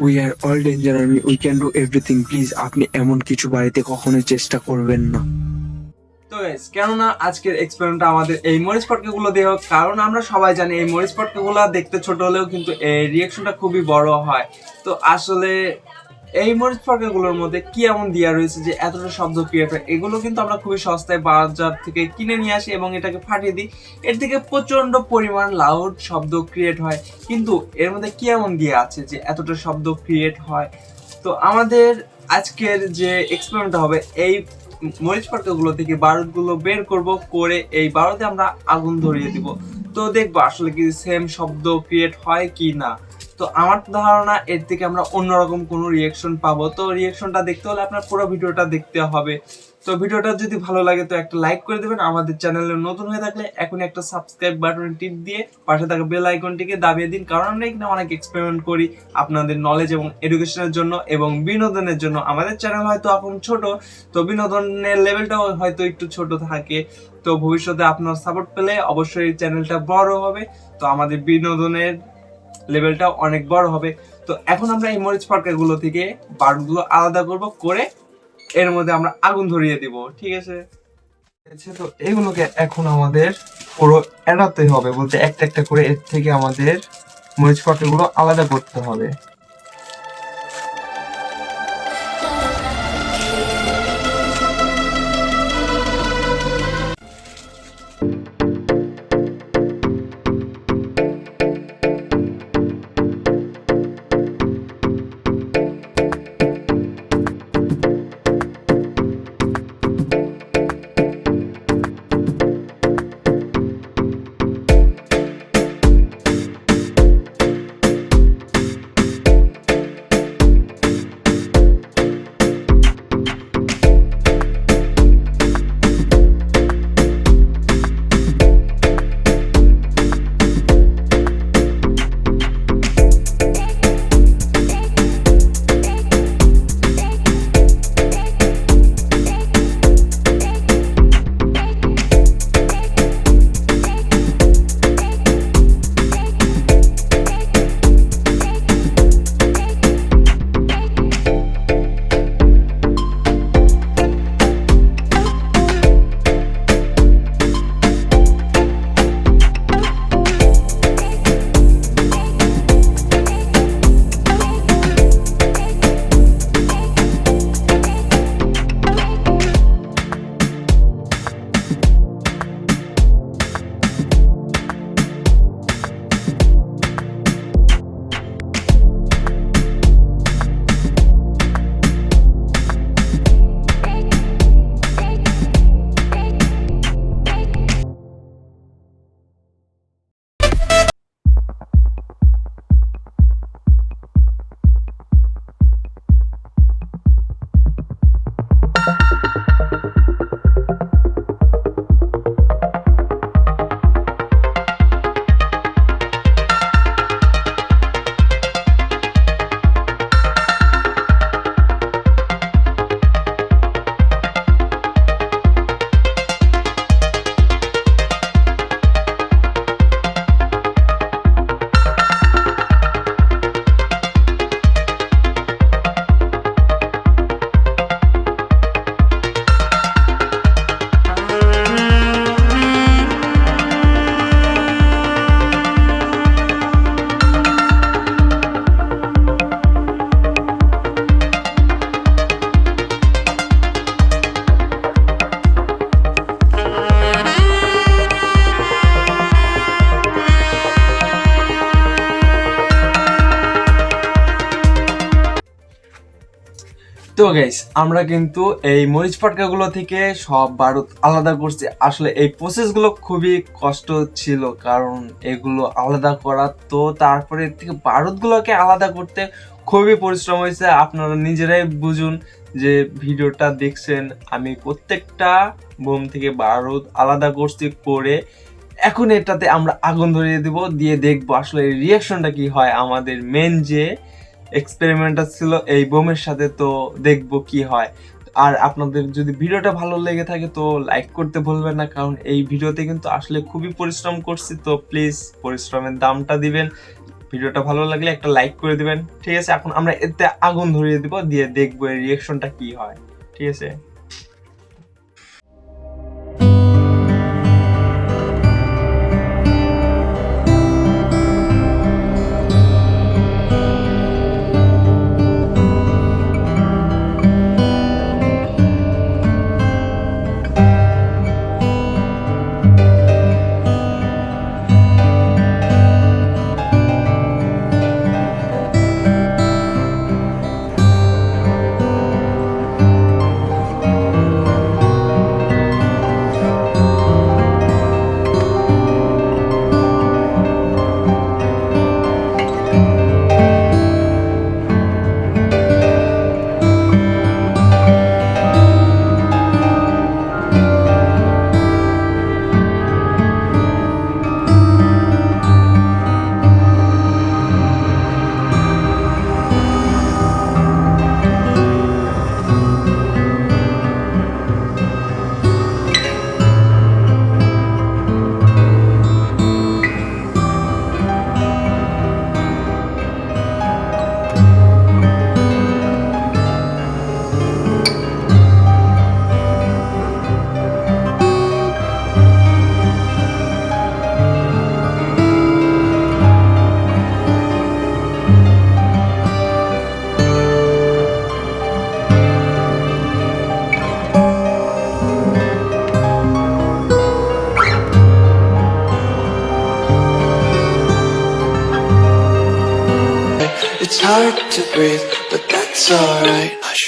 We are all danger army. We can do everything. Please আপনি এমন কিছু বাড়িতে কখনোই চেষ্টা করবেন না। তো গাইস, কেননা আজকের এক্সপেরিমেন্টটা আমাদের এই মরিচ পটকাগুলো দিয়ে হোক, কারণ আমরা সবাই জানি এই মরিচ পটকাগুলো দেখতে ছোট হলেও কিন্তু এই রিয়াকশনটা খুবই বড় হয়। তো আসলে এই মরিচ পটকাগুলোর মধ্যে কি এমন দেওয়া রয়েছে যে এতটা শব্দ ক্রিয়েট হয়? এগুলো কিন্তু আমরা খুবই সস্তায় বাজার থেকে কিনে নিয়ে আসি এবং এটাকে ফাটিয়ে দিই, এর থেকে প্রচন্ড পরিমাণ লাউড শব্দ ক্রিয়েট হয়। কিন্তু এর মধ্যে কি এমন দিয়ে আছে যে এতটা শব্দ ক্রিয়েট হয়? তো আমাদের আজকের যে এক্সপেরিমেন্টটা হবে, এই মরিচ পটকাগুলো থেকে বারুদগুলো বের করব, করে এই বারুদে আমরা আগুন ধরিয়ে দিব। তো দেখবো আসলে কি সেম শব্দ ক্রিয়েট হয় কি না। তো আমার ধারণা এর থেকে আমরা অন্যরকম কোনো রিয়াকশন পাবো। তো রিয়াকশনটা দেখতে হলে আপনার পুরো ভিডিওটা দেখতে হবে। তো ভিডিওটা যদি ভালো লাগে তো একটা লাইক করে দেবেন। আমাদের চ্যানেলে নতুন হয়ে থাকলে এখন একটা সাবস্ক্রাইব বাটনে টিপ দিয়ে পাশে থাকা বেল আইকনটিকে দাবিয়ে দিন, কারণ আমরা এখানে অনেক এক্সপেরিমেন্ট করি আপনাদের নলেজ এবং এডুকেশনের জন্য এবং বিনোদনের জন্য। আমাদের চ্যানেল হয়তো এখন ছোট, তো বিনোদনের লেভেলটাও হয়তো একটু ছোট থাকে। তো ভবিষ্যতে আপনার সাপোর্ট পেলে অবশ্যই চ্যানেলটা বড় হবে, তো আমাদের বিনোদনের লেভেলটাও অনেক বড় হবে। তো এখন আমরা এই মরিচ পটকাগুলো থেকে বারুদগুলো আলাদা করব, করে এর মধ্যে আমরা আগুন ধরিয়ে দিব। ঠিক আছে, তো এইগুলোকে এখন আমাদের পুরো এড়াতে হবে, বলতে একটা একটা করে এর থেকে আমাদের মরিচ পটকাগুলো আলাদা করতে হবে। তো গাইস, আমরা কিন্তু এই মরিচ পটকাগুলো থেকে সব বারুদ আলাদা করছি। আসলে এই প্রসেসগুলো খুবই কষ্ট ছিল, কারণ এগুলো আলাদা করা, তো তারপরে এর থেকে বারুদগুলোকে আলাদা করতে খুবই পরিশ্রম হয়েছে। আপনারা নিজেরাই বুঝুন যে ভিডিওটা দেখছেন, আমি প্রত্যেকটা বোম থেকে বারুদ আলাদা করছি, করে এখন এটাতে আমরা আগুন ধরিয়ে দিব, দিয়ে দেখবো আসলে রিয়াকশনটা কি হয়। আমাদের মেন যে এক্সপেরিমেন্টটা ছিল এই বোমের সাথে, তো দেখবো কি হয়। আর আপনাদের যদি ভিডিওটা ভালো লেগে থাকে তো লাইক করতে ভুলবেন না, কারণ এই ভিডিওতে কিন্তু আসলে খুবই পরিশ্রম করছি। তো প্লিজ পরিশ্রমের দামটা দিবেন। ভিডিওটা ভালো লাগলে একটা লাইক করে দিবেন, ঠিক আছে? এখন আমরা এতে আগুন ধরিয়ে দিব, দিয়ে দেখবো এর রিয়াকশনটা কি হয়, ঠিক আছে? It's hard to breathe, but that's alright. Hush.